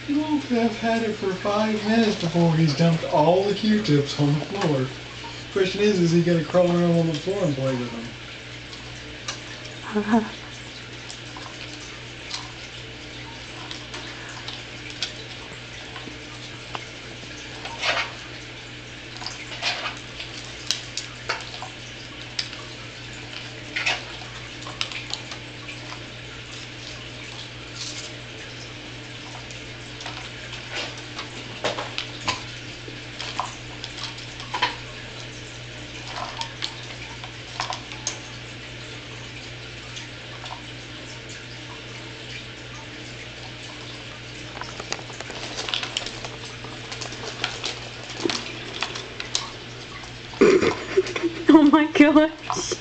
Wolf have had it for 5 minutes before he's dumped all the Q-tips on the floor. Question is he gonna crawl around on the floor and play with them? Oh my gosh.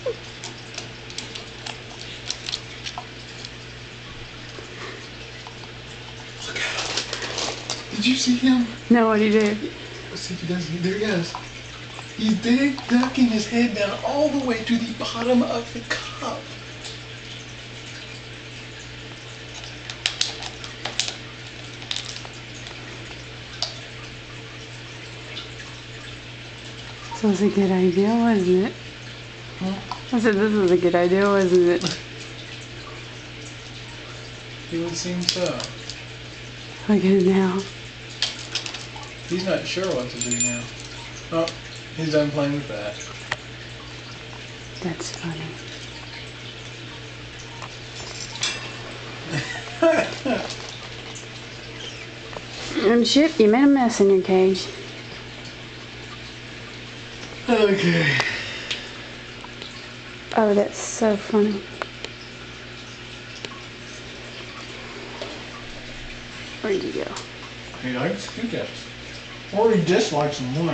Did you see him? No, what did he do? Let's see if he does. There he is. He's ducking his head down all the way to the bottom of the cup. This was a good idea, wasn't it? Huh? I said this was a good idea, wasn't it? It would seem so. Look at it now. He's not sure what to do now. Oh, he's done playing with that. That's funny. Chip, you made a mess in your cage. Okay. Oh, that's so funny. Where'd you go? He likes Q-tips. Or he dislikes them more.